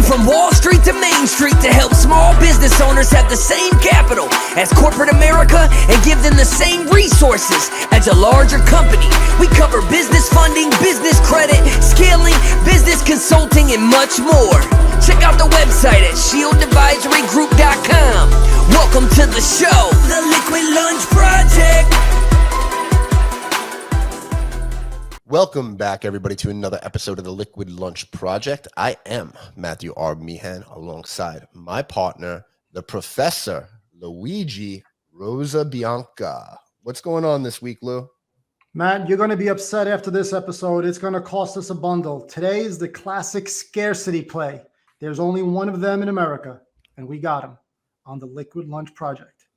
From Wall Street to Main Street to help small business owners have the same capital as corporate America and give them the same resources as a larger company. We cover business funding, business credit, scaling, business consulting, and much more. Check out the website at shieldadvisorygroup.com. Welcome to the show, The Liquid Lunch Project. Welcome back, everybody, to another episode of the Liquid Lunch Project. I am Matthew R. Meehan, alongside my partner, the Professor Luigi Rosabianca. What's going on this week, Lou? Matt, you're going to be upset after this episode. It's going to cost us a bundle. Today is the classic scarcity play. There's only one of them in America, and we got him on the Liquid Lunch Project.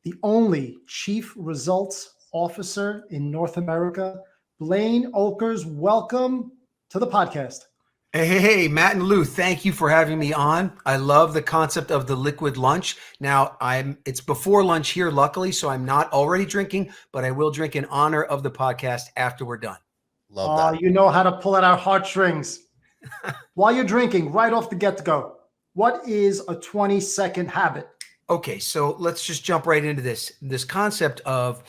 The only chief results officer in North America, Blaine Oelkers, welcome to the podcast. Hey, Matt and Lou, thank you for having me on. I love the concept of the liquid lunch. Now, it's before lunch here, luckily, so I'm not already drinking, but I will drink in honor of the podcast after we're done. Love that. You know how to pull at our heartstrings. While you're drinking, right off the get-go, what is a 20-second habit? Okay, so let's just jump right into this concept of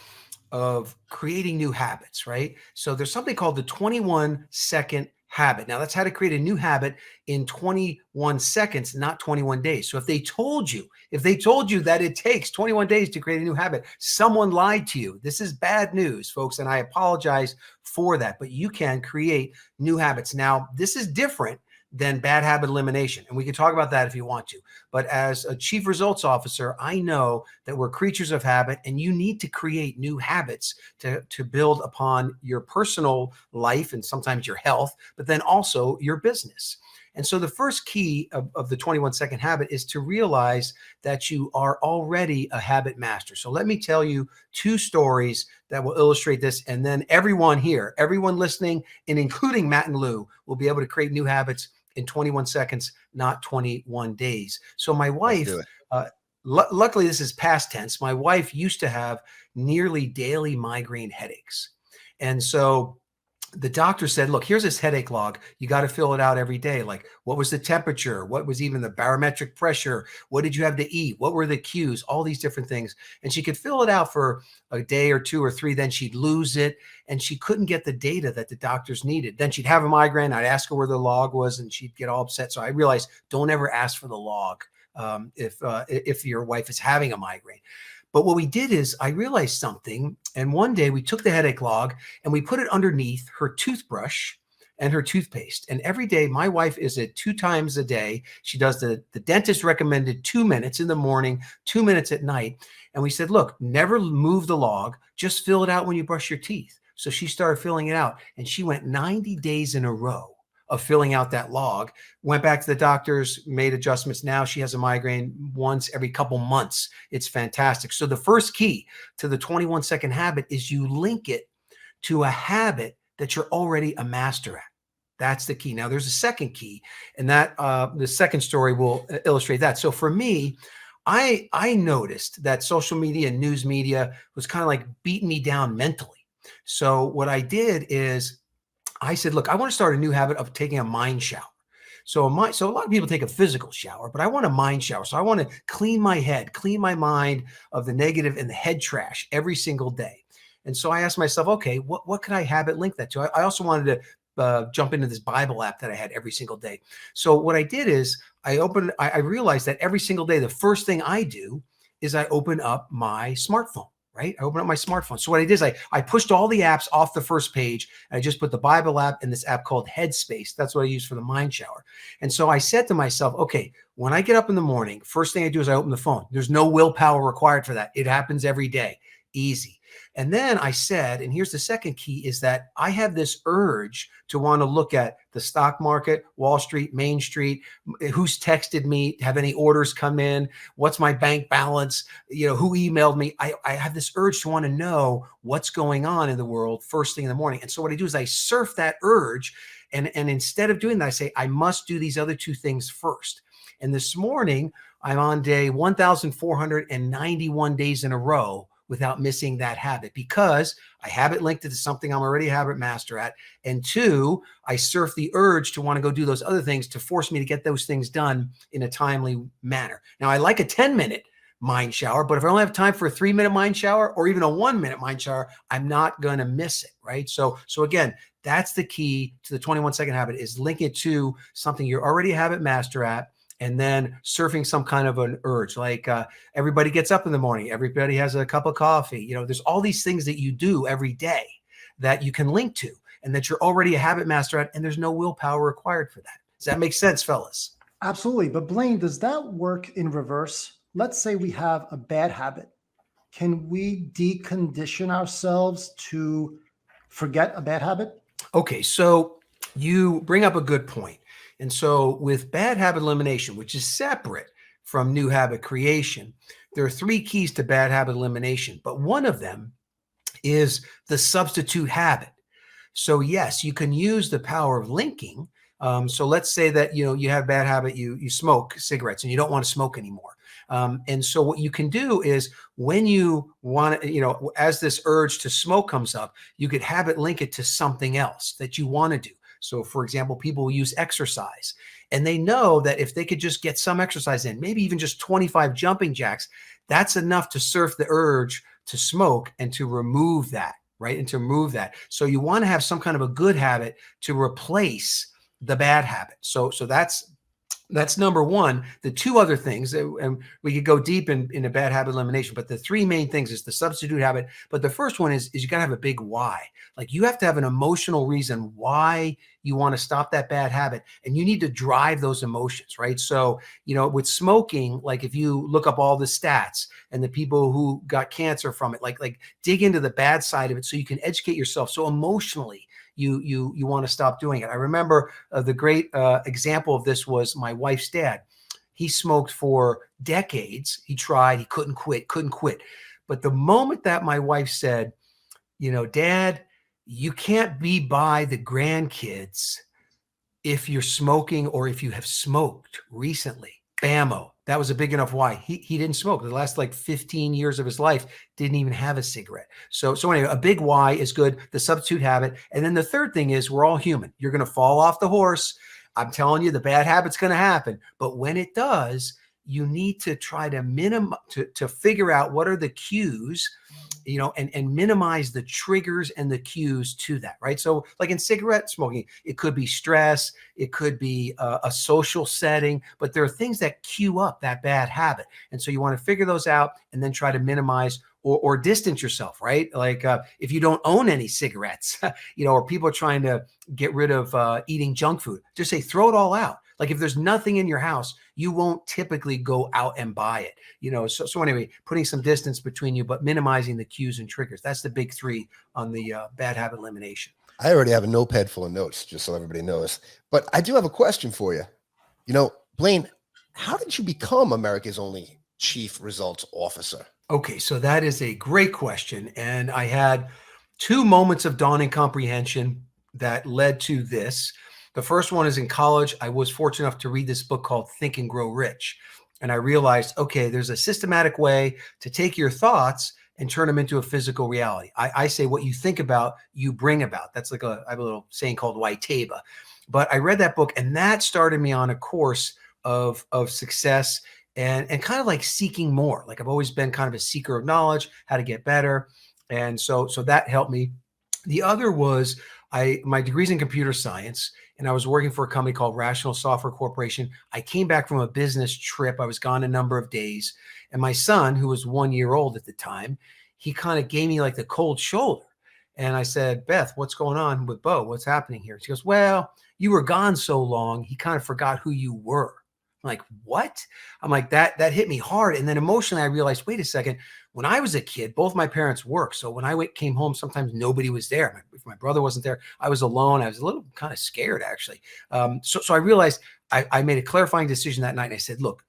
creating new habits, right? So there's something called the 21-second habit. Now that's how to create a new habit in 21 seconds, not 21 days. So if they told you that it takes 21 days to create a new habit, someone lied to you. This is bad news, folks, and I apologize for that, but you can create new habits. Now, this is different than bad habit elimination. And we can talk about that if you want to. But as a chief results officer, I know that we're creatures of habit, and you need to create new habits to build upon your personal life and sometimes your health, but then also your business. And so the first key of the 21-second habit is to realize that you are already a habit master. So let me tell you two stories that will illustrate this. And then everyone here, everyone listening, and including Matt and Lou, will be able to create new habits in 21 seconds, not 21 days. So my wife, luckily this is past tense. My wife used to have nearly daily migraine headaches. And so the doctor said, look, here's this headache log. You got to fill it out every day. Like, what was the temperature? What was even the barometric pressure? What did you have to eat? What were the cues? All these different things. And she could fill it out for a day or two or three. Then she'd lose it. And she couldn't get the data that the doctors needed. Then she'd have a migraine. I'd ask her where the log was, and she'd get all upset. So I realized, don't ever ask for the log if your wife is having a migraine. But what we did is I realized something. And one day we took the headache log and we put it underneath her toothbrush and her toothpaste. And every day my wife is at 2 times a day. She does the dentist recommended 2 minutes in the morning, 2 minutes at night. And we said, look, never move the log. Just fill it out when you brush your teeth. So she started filling it out, and she went 90 days in a row of filling out that log, went back to the doctors, made adjustments. Now she has a migraine once every couple months. It's fantastic. So the first key to the 21-second habit is you link it to a habit that you're already a master at. That's the key. Now there's a second key, and that the second story will illustrate that. So for me, I noticed that social media and news media was kind of like beating me down mentally. So what I did is I said, look, I want to start a new habit of taking a mind shower. So a lot of people take a physical shower, but I want a mind shower. So I want to clean my head, clean my mind of the negative and the head trash every single day. And so I asked myself, okay, what can I habit link that to? I also wanted to jump into this Bible app that I had every single day. So what I did is I realized that every single day, the first thing I do is I open up my smartphone. Right? I open up my smartphone. So what I did is I pushed all the apps off the first page. And I just put the Bible app and this app called Headspace. That's what I use for the mind shower. And so I said to myself, okay, when I get up in the morning, first thing I do is I open the phone. There's no willpower required for that. It happens every day. Easy. And then I said, and here's the second key, is that I have this urge to want to look at the stock market, Wall Street, Main Street, who's texted me, have any orders come in, what's my bank balance, who emailed me. I have this urge to want to know what's going on in the world first thing in the morning. And so what I do is I surf that urge. And instead of doing that, I say, I must do these other two things first. And this morning, I'm on day 1,491 days in a row without missing that habit, because I habit linked it to something I'm already a habit master at. And two, I surf the urge to want to go do those other things to force me to get those things done in a timely manner. Now, I like a 10-minute mind shower, but if I only have time for a 3-minute mind shower or even a 1-minute mind shower, I'm not going to miss it, right? So again, that's the key to the 21-second habit, is link it to something you're already a habit master at, and then surfing some kind of an urge. Like everybody gets up in the morning, everybody has a cup of coffee. There's all these things that you do every day that you can link to and that you're already a habit master at, and there's no willpower required for that. Does that make sense, fellas? Absolutely. But Blaine, does that work in reverse? Let's say we have a bad habit. Can we decondition ourselves to forget a bad habit? Okay, so you bring up a good point. And so with bad habit elimination, which is separate from new habit creation, there are 3 keys to bad habit elimination, but one of them is the substitute habit. So yes, you can use the power of linking. So let's say that you have a bad habit, you smoke cigarettes and you don't want to smoke anymore. And so what you can do is, when you want to, as this urge to smoke comes up, you could habit link it to something else that you want to do. So for example, people use exercise, and they know that if they could just get some exercise in, maybe even just 25 jumping jacks, that's enough to surf the urge to smoke and to remove that, right? And to remove that. So you want to have some kind of a good habit to replace the bad habit. So that's number one. The 2 other things, and we could go deep in a bad habit elimination, but the 3 main things is the substitute habit. But the first one is you got to have a big why. Like, you have to have an emotional reason why you want to stop that bad habit, and you need to drive those emotions, right? So, with smoking, like if you look up all the stats and the people who got cancer from it, like dig into the bad side of it so you can educate yourself. So emotionally, you want to stop doing it. I remember the great example of this was my wife's dad. He smoked for decades. He tried, he couldn't quit. But the moment that my wife said, Dad, you can't be by the grandkids if you're smoking or if you have smoked recently, bammo. That was a big enough why. He didn't smoke. The last 15 years of his life didn't even have a cigarette. So anyway, a big why is good, the substitute habit. And then the third thing is, we're all human. You're going to fall off the horse. I'm telling you, the bad habit's going to happen. But when it does, you need to try to figure out what are the cues, and minimize the triggers and the cues to that, right? So like in cigarette smoking, it could be stress, it could be a social setting, but there are things that cue up that bad habit. And so you want to figure those out and then try to minimize or distance yourself, right? Like if you don't own any cigarettes, or people are trying to get rid of eating junk food, just say, throw it all out. Like if there's nothing in your house, you won't typically go out and buy it, So anyway, putting some distance between you, but minimizing the cues and triggers. That's the big 3 on the bad habit elimination. I already have a notepad full of notes, just so everybody knows. But I do have a question for you. Blaine, how did you become America's only Chief Results Officer? Okay, so that is a great question. And I had 2 moments of dawning comprehension that led to this. The first one is in college. I was fortunate enough to read this book called Think and Grow Rich. And I realized, okay, there's a systematic way to take your thoughts and turn them into a physical reality. I say what you think about, you bring about. That's I have a little saying called Waiteba. But I read that book, and that started me on a course of success and kind of like seeking more. Like I've always been kind of a seeker of knowledge, how to get better. And so that helped me. The other was my degree's in computer science, and I was working for a company called Rational Software Corporation. I came back from a business trip. I was gone a number of days, and my son, who was 1 year old at the time, he kind of gave me like the cold shoulder. And I said, Beth, what's going on with Bo? What's happening here? She goes, well, you were gone so long, he kind of forgot who you were. I'm like, what? I'm like, that hit me hard. And then emotionally, I realized, wait a second. When I was a kid, both my parents worked. So when I came home, sometimes nobody was there. If my brother wasn't there, I was alone. I was a little kind of scared, actually. So I realized I made a clarifying decision that night. And I said, look,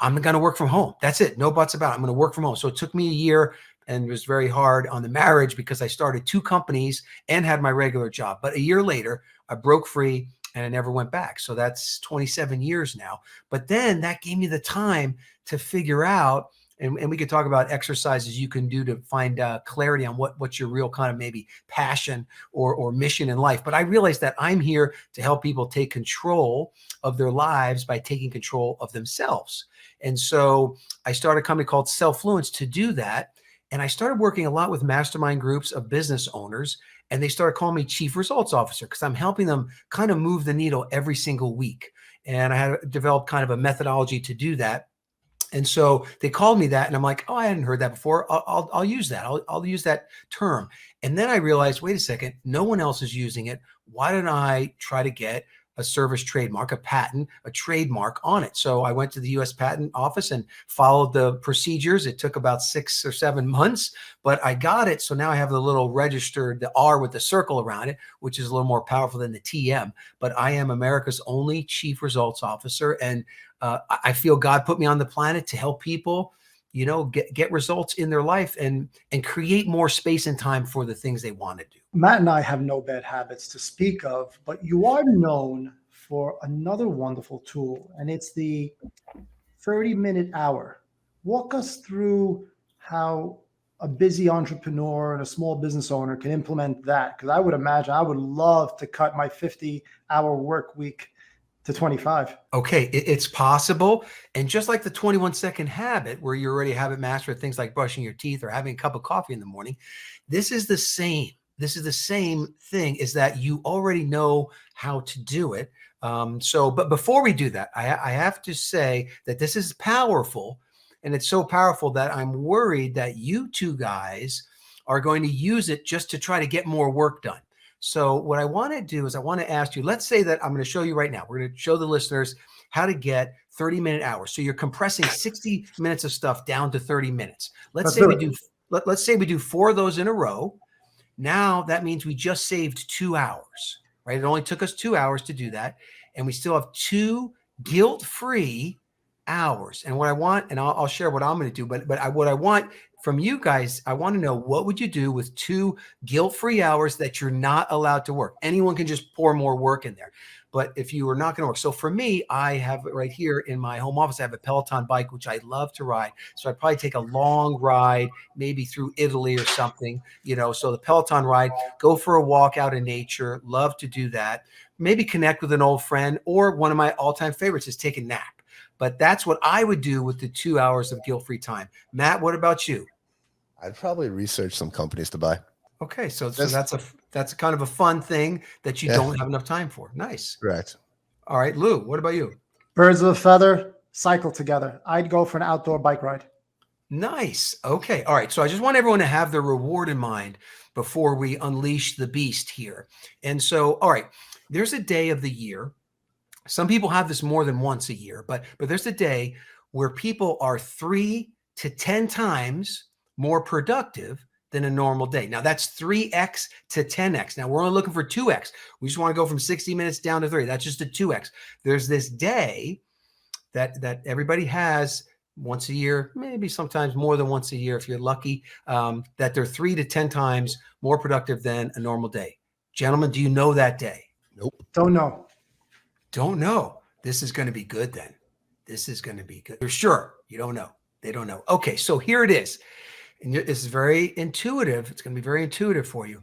I'm going to work from home. That's it. No buts about it. I'm going to work from home. So it took me a year, and it was very hard on the marriage because I started 2 companies and had my regular job. But a year later, I broke free and I never went back. So that's 27 years now. But then that gave me the time to figure out and we could talk about exercises you can do to find clarity on what's your real kind of maybe passion or mission in life. But I realized that I'm here to help people take control of their lives by taking control of themselves. And so I started a company called Selfluence to do that. And I started working a lot with mastermind groups of business owners, and they started calling me Chief Results Officer because I'm helping them kind of move the needle every single week. And I had developed kind of a methodology to do that. And so they called me that, and I'm like, oh, I hadn't heard that before. I'll use that. I'll use that term. And then I realized, wait a second, no one else is using it. Why don't I try to get a service trademark, a patent, a trademark on it? So I went to the US Patent Office and followed the procedures. It took about 6 or 7 months, but I got it. So now I have the little registered, the R with the circle around it, which is a little more powerful than the TM. But I am America's only Chief Results Officer. And I feel God put me on the planet to help people, get results in their life and create more space and time for the things they want to do. Matt and I have no bad habits to speak of, but you are known for another wonderful tool, and it's the 30-minute hour. Walk us through how a busy entrepreneur and a small business owner can implement that, because I would imagine I would love to cut my 50-hour work week to 25. Okay, it's possible. And just like the 21-second habit, where you're already a habit master at things like brushing your teeth or having a cup of coffee in the morning, this is the same. This is the same thing, is that you already know how to do it. But before we do that, I have to say that this is powerful. And it's so powerful that I'm worried that you two guys are going to use it just to try to get more work done. So what I want to do is I want to ask you, let's say that I'm going to show you right now. We're going to show the listeners how to get 30-minute hours. So you're compressing 60 minutes of stuff down to 30 minutes. Let's say we do 4 of those in a row. Now that means we just saved 2 hours, right? It only took us 2 hours to do that. And we still have 2 guilt-free hours. And what I want, and I'll share what I'm going to do, but what I want from you guys, I want to know, what would you do with 2 guilt-free hours that you're not allowed to work? Anyone can just pour more work in there. But if you are not going to work, so for me, I have right here in my home office, I have a Peloton bike, which I love to ride. So I'd probably take a long ride, maybe through Italy or something, so the Peloton ride, go for a walk out in nature, love to do that. Maybe connect with an old friend, or one of my all-time favorites is take a nap. But that's what I would do with the 2 hours of guilt-free time. Matt, what about you? I'd probably research some companies to buy. Okay, so that's kind of a fun thing that you don't have enough time for. Nice. Correct. All right, Lou, what about you? Birds of a feather, cycle together. I'd go for an outdoor bike ride. Nice. Okay. All right. So I just want everyone to have their reward in mind before we unleash the beast here. And so, all right, there's a day of the year. Some people have this more than once a year, but there's a day where people are 3 to 10 times more productive than a normal day. Now that's 3x to 10x. Now we're only looking for 2x. We just want to go from 60 minutes down to 30. That's just a 2x. There's this day that everybody has once a year, maybe sometimes more than once a year if you're lucky, that they're 3 to 10 times more productive than a normal day. Gentlemen, do you know that day? Nope. Don't know. Don't know. This is going to be good then. This is going to be good. You're sure? You don't know. They don't know. Okay, so here it is. And it's very intuitive. It's going to be very intuitive for you.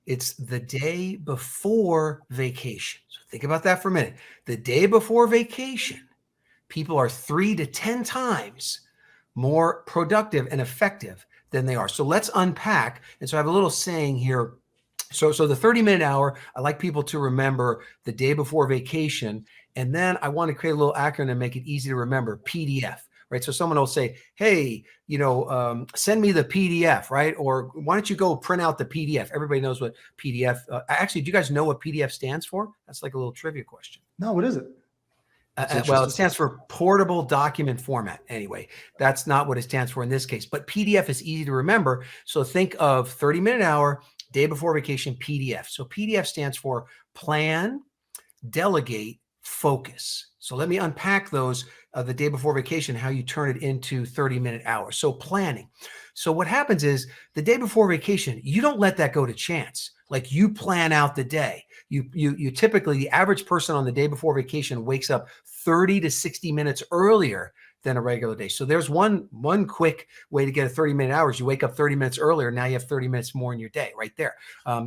It's the day before vacation. So think about that for a minute. The day before vacation, people are 3 to 10 times more productive and effective than they are. So let's unpack. And so I have a little saying here. So the 30-minute hour, I like people to remember the day before vacation. And then I want to create a little acronym and make it easy to remember, PDF. Right. So someone will say, hey, send me the PDF, right? Or why don't you go print out the PDF? Everybody knows what PDF. Actually, do you guys know what PDF stands for? That's like a little trivia question. No, what is it? Well, it stands for portable document format. Anyway, that's not what it stands for in this case. But PDF is easy to remember. So think of 30-minute hour, day before vacation, PDF. So PDF stands for plan, delegate, focus. So let me unpack those the day before vacation, how you turn it into 30-minute hours. So planning. So what happens is the day before vacation, you don't let that go to chance. Like you plan out the day. You typically, the average person on the day before vacation wakes up 30 to 60 minutes earlier than a regular day. So there's one quick way to get a 30-minute hours. You wake up 30 minutes earlier. Now you have 30 minutes more in your day right there.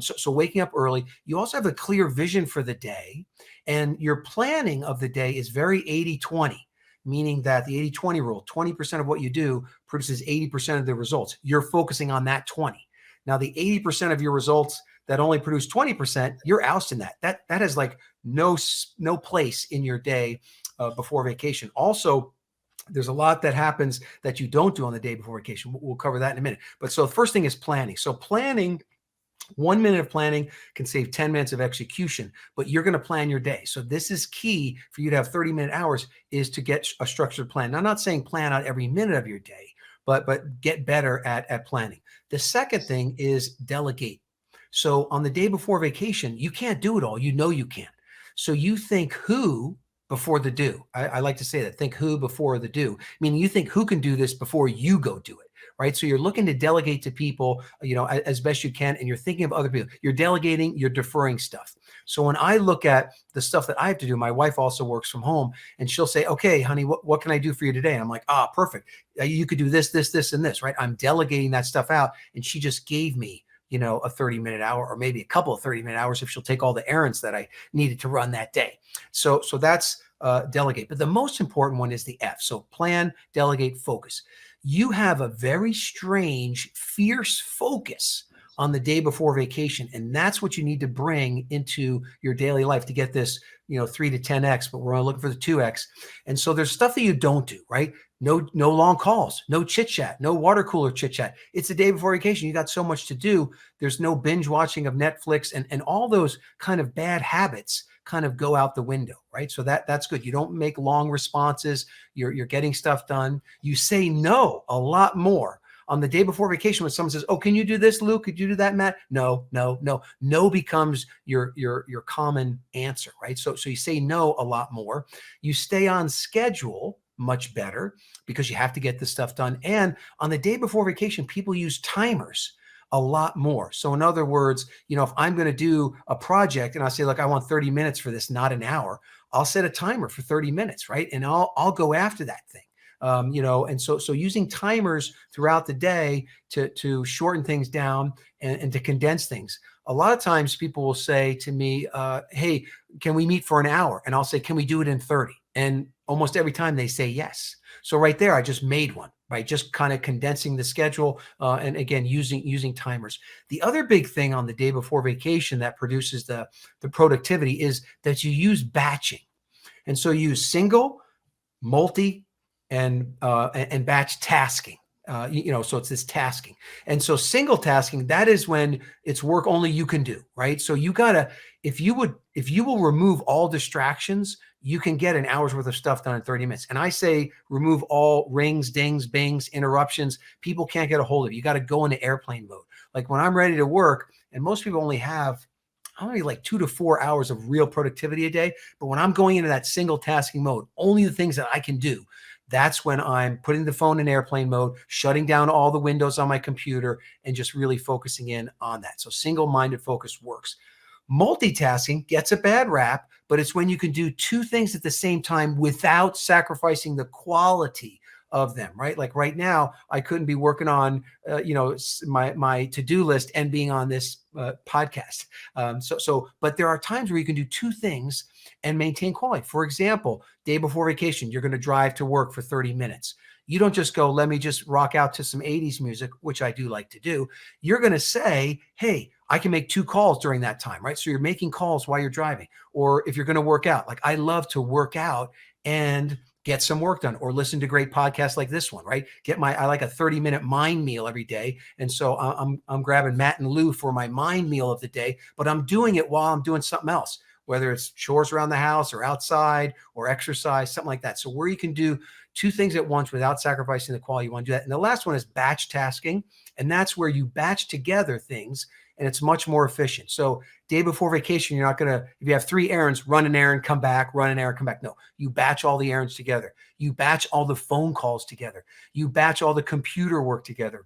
So waking up early, you also have a clear vision for the day, and your planning of the day is very 80-20, meaning that the 80-20 rule, 20% of what you do produces 80% of the results. You're focusing on that 20. Now the 80% of your results that only produce 20%, you're ousting that. That has like no place in your day before vacation. Also, there's a lot that happens that you don't do on the day before vacation. We'll cover that in a minute. But so the first thing is planning. So planning, 1 minute of planning can save 10 minutes of execution, but you're going to plan your day. So this is key for you to have 30-minute hours, is to get a structured plan. Now, I'm not saying plan out every minute of your day, but get better at planning. The second thing is delegate. So on the day before vacation, you can't do it all. You know you can't. So you think who before the do. I like to say that. Think who before the do. Meaning you think who can do this before you go do it. Right. So you're looking to delegate to people, as best you can, and you're thinking of other people. You're delegating, you're deferring stuff. So when I look at the stuff that I have to do, my wife also works from home, and she'll say, okay, honey, what can I do for you today? And I'm like, perfect. You could do this, this, this, and this, right? I'm delegating that stuff out. And she just gave me, a 30-minute hour, or maybe a couple of 30-minute hours if she'll take all the errands that I needed to run that day. So that's delegate. But the most important one is the F. So plan, delegate, focus. You have a very strange, fierce focus on the day before vacation. And that's what you need to bring into your daily life to get this, 3 to 10x, but we're only looking for the 2x. And so there's stuff that you don't do, right? No long calls, no chit chat, no water cooler chit chat. It's the day before vacation. You got so much to do. There's no binge watching of Netflix, and all those kind of bad habits kind of go out the window, right? So that's good. You don't make long responses. You're getting stuff done. You say no a lot more on the day before vacation when someone says, "Oh, can you do this, Luke? Could you do that, Matt?" No. No becomes your common answer, right? So you say no a lot more. You stay on schedule much better because you have to get this stuff done. And on the day before vacation, people use timers a lot more. So in other words, if I'm going to do a project and I say, look, I want 30 minutes for this, not an hour, I'll set a timer for 30 minutes, right? And I'll go after that thing. And so using timers throughout the day to shorten things down and to condense things. A lot of times people will say to me, hey, can we meet for an hour? And I'll say, can we do it in 30? And almost every time they say yes. So right there, I just made one, right? Just kind of condensing the schedule. And again, using timers. The other big thing on the day before vacation that produces the productivity is that you use batching. And so you use single, multi, and batch tasking. So it's this tasking. And so single tasking, that is when it's work only you can do, right? So you gotta, if you will remove all distractions, you can get an hour's worth of stuff done in 30 minutes. And I say, remove all rings, dings, bings, interruptions. People can't get a hold of you. You got to go into airplane mode. Like when I'm ready to work, and most people only have like 2 to 4 hours of real productivity a day. But when I'm going into that single tasking mode, only the things that I can do, that's when I'm putting the phone in airplane mode, shutting down all the windows on my computer, and just really focusing in on that. So single-minded focus works. Multitasking gets a bad rap, but it's when you can do two things at the same time without sacrificing the quality of them, right? Like right now, I couldn't be working on, my to-do list and being on this podcast. But there are times where you can do two things and maintain quality. For example, day before vacation, you're going to drive to work for 30 minutes. You don't just go, let me just rock out to some 80s music, which I do like to do. You're going to say, hey, I can make 2 calls during that time, right? So you're making calls while you're driving. Or if you're going to work out, like I love to work out and get some work done, or listen to great podcasts like this one, right? I like a 30-minute mind meal every day. And so I'm grabbing Matt and Lou for my mind meal of the day, but I'm doing it while I'm doing something else, whether it's chores around the house or outside or exercise, something like that. So where you can do 2 things at once without sacrificing the quality, you want to do that. And the last one is batch tasking. And that's where you batch together things, and it's much more efficient. So day before vacation, you're not going to, if you have 3 errands, run an errand, come back, run an errand, come back. No, you batch all the errands together. You batch all the phone calls together. You batch all the computer work together.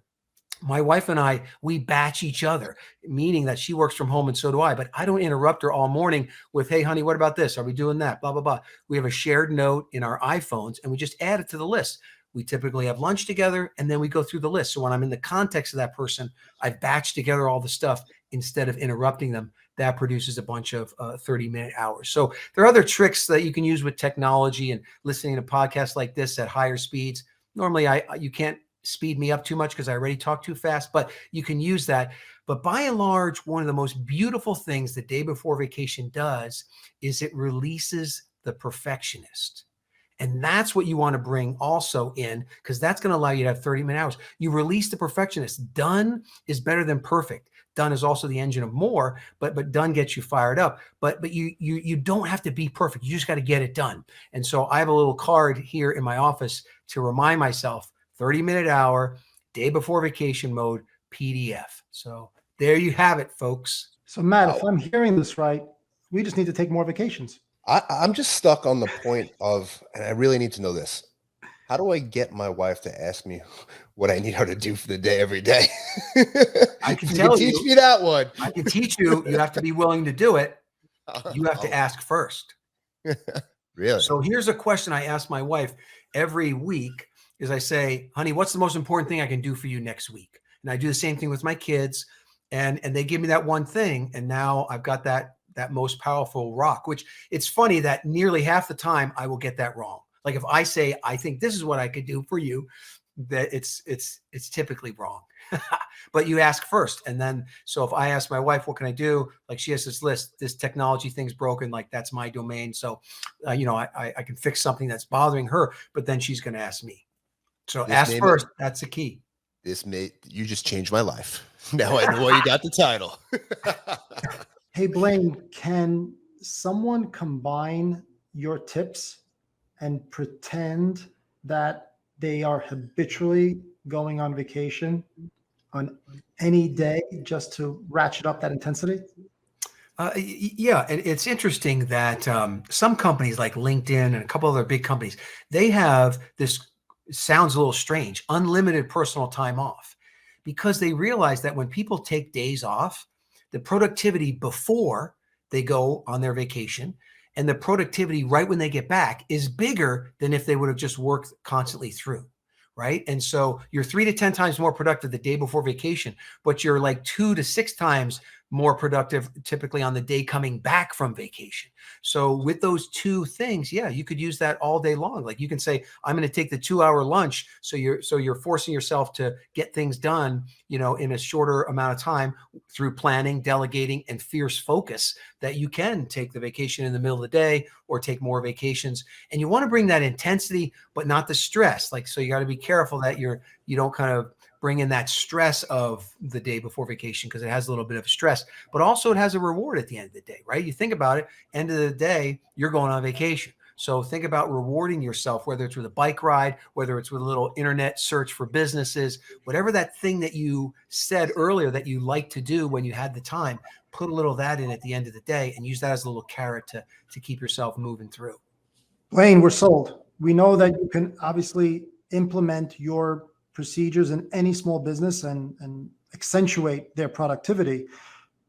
My wife and I, we batch each other, meaning that she works from home and so do I, but I don't interrupt her all morning with, hey, honey, what about this? Are we doing that? Blah, blah, blah. We have a shared note in our iPhones and we just add it to the list. We typically have lunch together and then we go through the list. So when I'm in the context of that person, I've batched together all the stuff instead of interrupting them. That produces a bunch of 30-minute hours. So there are other tricks that you can use with technology and listening to podcasts like this at higher speeds. Normally, you can't speed me up too much because I already talk too fast, but you can use that. But by and large, one of the most beautiful things the day before vacation does is it releases the perfectionist. And that's what you want to bring also in, because that's going to allow you to have 30-minute hours. You release the perfectionist. Done is better than perfect. Done is also the engine of more, but done gets you fired up. But you don't have to be perfect. You just got to get it done. And so I have a little card here in my office to remind myself, 30-minute hour, day before vacation mode, PDF. So there you have it, folks. So Matt, if I'm hearing this right, we just need to take more vacations. I'm just stuck on the point of, and I really need to know this. How do I get my wife to ask me what I need her to do for the day every day? I can You tell teach me that one. I can teach you. You have to be willing to do it. You have to ask first. Really? So here's a question I ask my wife every week is I say, honey, what's the most important thing I can do for you next week? And I do the same thing with my kids and they give me that one thing. And now I've got that most powerful rock, which it's funny that nearly half the time I will get that wrong. Like if I say, I think this is what I could do for you, that it's typically wrong. But you ask first. And then, so if I ask my wife, what can I do? Like she has this list, this technology thing's broken. Like that's my domain. So, I can fix something that's bothering her, but then she's going to ask me. So ask first. That's the key. You just changed my life. Now I know why you got the title. Hey, Blaine, can someone combine your tips and pretend that they are habitually going on vacation on any day just to ratchet up that intensity? Yeah, and it's interesting that some companies like LinkedIn and a couple other big companies, they have this, sounds a little strange, unlimited personal time off, because they realize that when people take days off, the productivity before they go on their vacation and the productivity right when they get back is bigger than if they would have just worked constantly through. Right. And so you're 3 to 10 times more productive the day before vacation, but you're like 2 to 6 times more productive typically on the day coming back from vacation. So with those two things, yeah, you could use that all day long. Like you can say, I'm going to take the 2-hour lunch. So you're forcing yourself to get things done, in a shorter amount of time through planning, delegating, and fierce focus, that you can take the vacation in the middle of the day or take more vacations. And you want to bring that intensity, but not the stress. Like, so you got to be careful that you don't kind of bring in that stress of the day before vacation, because it has a little bit of stress, but also it has a reward at the end of the day, right? You think about it, end of the day, you're going on vacation. So think about rewarding yourself, whether it's with a bike ride, whether it's with a little internet search for businesses, whatever that thing that you said earlier that you like to do when you had the time, put a little of that in at the end of the day and use that as a little carrot to keep yourself moving through. Blaine, we're sold. We know that you can obviously implement your procedures in any small business and accentuate their productivity.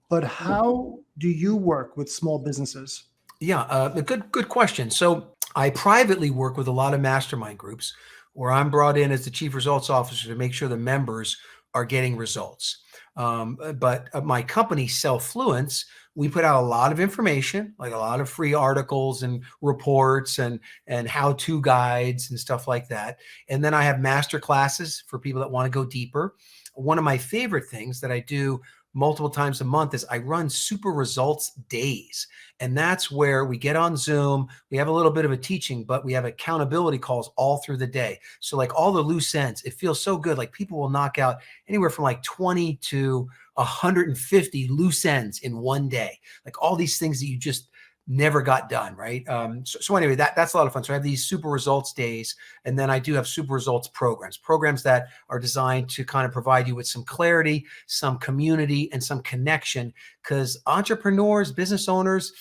But how do you work with small businesses? Yeah, a good question. So I privately work with a lot of mastermind groups where I'm brought in as the chief results officer to make sure the members are getting results. But my company, Selffluence, we put out a lot of information, like a lot of free articles and reports and how-to guides and stuff like that. And then I have master classes for people that want to go deeper. One of my favorite things that I do multiple times a month is I run super results days. And that's where we get on Zoom. We have a little bit of a teaching, but we have accountability calls all through the day. So like all the loose ends, it feels so good. Like people will knock out anywhere from like 20 to 150 loose ends in one day. Like all these things that you just never got done, right? So anyway, that's a lot of fun. So I have these super results days, and then I do have super results programs that are designed to kind of provide you with some clarity, some community, and some connection, because entrepreneurs, business owners,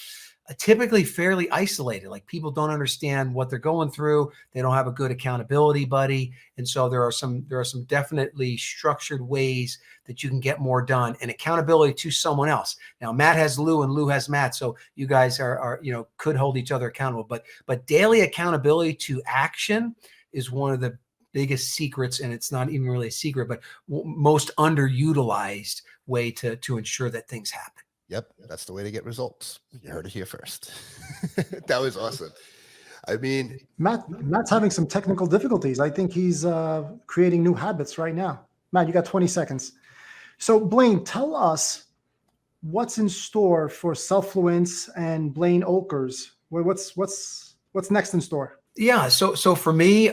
typically fairly isolated. Like people don't understand what they're going through. They don't have a good accountability buddy. And so there are some definitely structured ways that you can get more done, and accountability to someone else. Now, Matt has Lou and Lou has Matt. So you guys are could hold each other accountable, but daily accountability to action is one of the biggest secrets. And it's not even really a secret, but most underutilized way to ensure that things happen. Yep, that's the way to get results. You heard it here first. That was awesome. I mean, Matt's having some technical difficulties. I think he's creating new habits right now. Matt, you got 20 seconds. So Blaine, tell us what's in store for Selfluence and Blaine Oelkers. What's next in store? Yeah. So for me,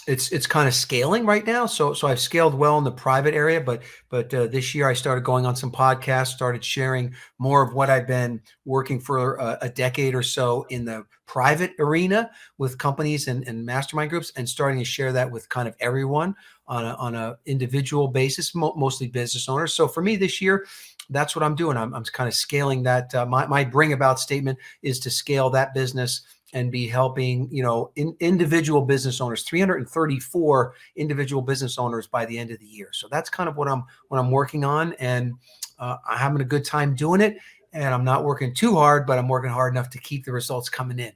it's kind of scaling right now. So I've scaled well in the private area, but this year I started going on some podcasts, started sharing more of what I've been working for a decade or so in the private arena with companies and mastermind groups, and starting to share that with kind of everyone on a individual basis, mostly business owners. So for me this year, that's what I'm doing. I'm kind of scaling that. My bring about statement is to scale that business and be helping, individual business owners, 334 individual business owners by the end of the year. So that's kind of what I'm working on, and I'm having a good time doing it. And I'm not working too hard, but I'm working hard enough to keep the results coming in.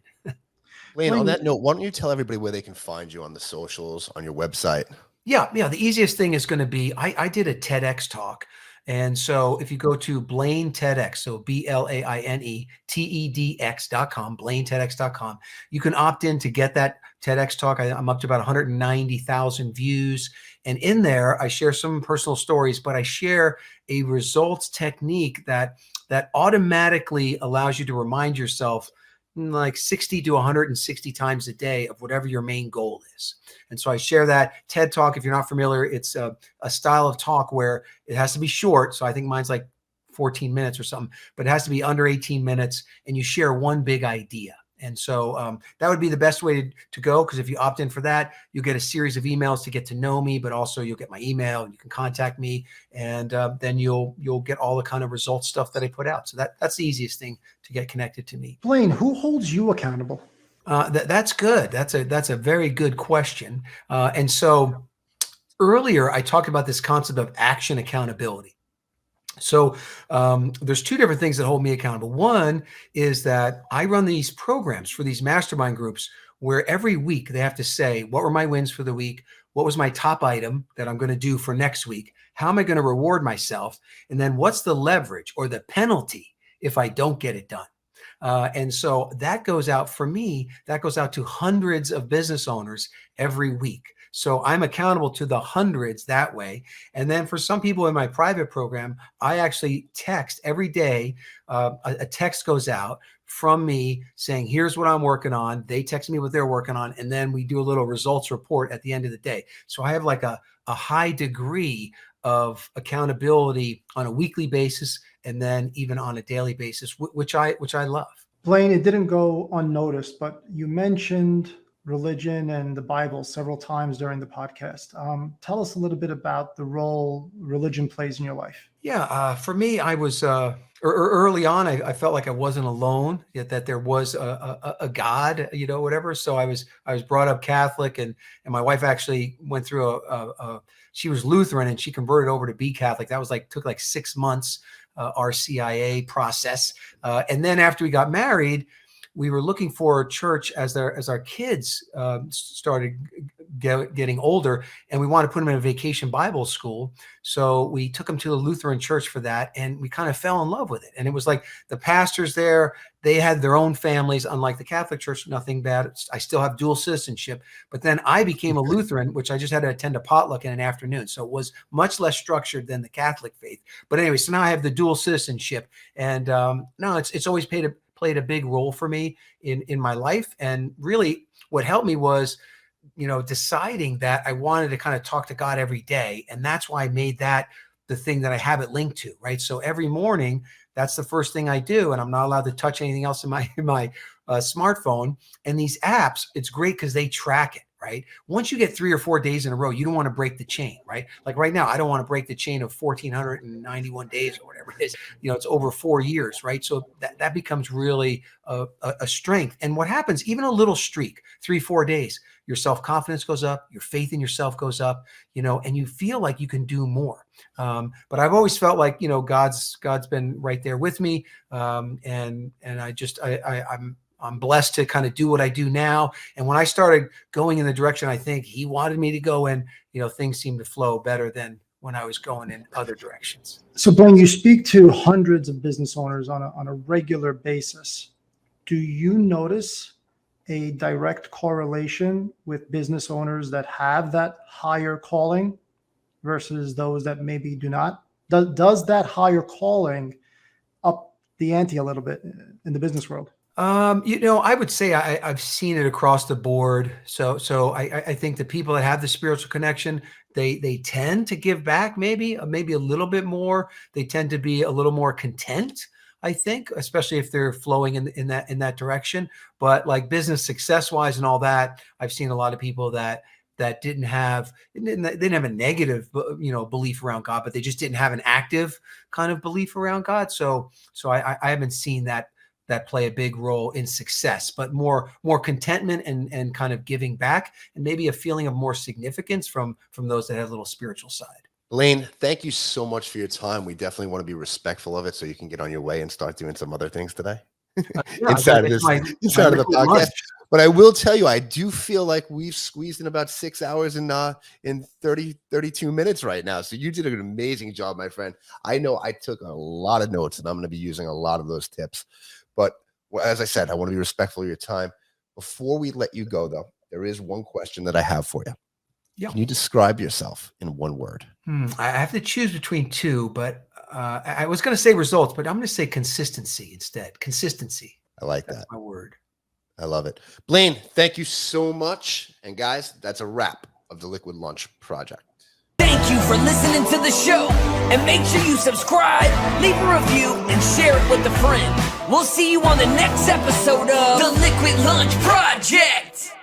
Blaine, on that note, why don't you tell everybody where they can find you on the socials, on your website? Yeah. The easiest thing is going to be, I did a TEDx talk. And so if you go to Blaine TEDx, so BlaineTEDx.com, BlaineTEDx.com, you can opt in to get that TEDx talk. I'm up to about 190,000 views. And in there, I share some personal stories, but I share a results technique that automatically allows you to remind yourself like 60 to 160 times a day of whatever your main goal is. And so I share that TED Talk. If you're not familiar, it's a style of talk where it has to be short. So I think mine's like 14 minutes or something, but it has to be under 18 minutes, and you share one big idea. And so that would be the best way to go, because if you opt in for that, you'll get a series of emails to get to know me, but also you'll get my email and you can contact me, and then you'll get all the kind of results stuff that I put out. So that's the easiest thing to get connected to me. Blaine, who holds you accountable? That's good. That's a very good question. And so earlier I talked about this concept of action accountability. So there's two different things that hold me accountable. One is that I run these programs for these mastermind groups where every week they have to say, what were my wins for the week? What was my top item that I'm going to do for next week? How am I going to reward myself? And then what's the leverage or the penalty if I don't get it done? And so that goes out for me, that goes out to hundreds of business owners every week. So I'm accountable to the hundreds that way. And then for some people in my private program, I actually text every day. A text goes out from me saying, here's what I'm working on. They text me what they're working on. And then we do a little results report at the end of the day. So I have like a high degree of accountability on a weekly basis, and then even on a daily basis, which I love. Blaine, it didn't go unnoticed, but you mentioned religion and the Bible several times during the podcast. Tell us a little bit about the role religion plays in your life. Yeah, for me, I was early on. I felt like I wasn't alone, yet that there was a God, whatever. So I was brought up Catholic, and my wife actually went through she was Lutheran and she converted over to be Catholic. That was took 6 months, RCIA process, and then after we got married, we were looking for a church as our kids started getting older, and we wanted to put them in a vacation Bible school. So we took them to the Lutheran church for that, and we kind of fell in love with it. And it was like the pastors there, they had their own families, unlike the Catholic church, nothing bad. I still have dual citizenship, but then I became a Lutheran, which I just had to attend a potluck in an afternoon. So it was much less structured than the Catholic faith. But anyway, so now I have the dual citizenship, and no, it's always played a big role for me in my life. And really what helped me was, deciding that I wanted to kind of talk to God every day. And that's why I made that the thing that I have it linked to, right? So every morning, that's the first thing I do. And I'm not allowed to touch anything else in my smartphone. And these apps, it's great because they track it, right? Once you get 3 or 4 days in a row, you don't want to break the chain, right? Like right now, I don't want to break the chain of 1,491 days or whatever it is. It's over 4 years, right? So that becomes really a strength. And what happens, even a little streak, 3, 4 days, your self-confidence goes up, your faith in yourself goes up, and you feel like you can do more. But I've always felt like, God's been right there with me. And I'm blessed to kind of do what I do now. And when I started going in the direction I think he wanted me to go in, things seem to flow better than when I was going in other directions. So, Blaine, you speak to hundreds of business owners on a regular basis. Do you notice a direct correlation with business owners that have that higher calling versus those that maybe do not? Does that higher calling up the ante a little bit in the business world? I would say I've seen it across the board. So I think the people that have the spiritual connection, they tend to give back maybe a little bit more. They tend to be a little more content, I think, especially if they're flowing in that direction. But like business success wise and all that, I've seen a lot of people that didn't have a negative, belief around God, but they just didn't have an active kind of belief around God. So I haven't seen that play a big role in success, but more contentment and kind of giving back, and maybe a feeling of more significance from those that have a little spiritual side. Blaine, thank you so much for your time. We definitely want to be respectful of it so you can get on your way and start doing some other things today. Inside of the podcast. Lunch. But I will tell you, I do feel like we've squeezed in about 6 hours in 32 minutes right now. So you did an amazing job, my friend. I know I took a lot of notes and I'm going to be using a lot of those tips. But as I said, I want to be respectful of your time. Before we let you go, though, there is one question that I have for you. Yeah. Can you describe yourself in one word? I have to choose between two, but I was going to say results, but I'm going to say consistency instead. Consistency. I like That's that. my word. I love it. Blaine, thank you so much. And guys, that's a wrap of the Liquid Lunch Project. Thank you for listening to the show. And make sure you subscribe, leave a review, and share it with a friend. We'll see you on the next episode of the Liquid Lunch Project.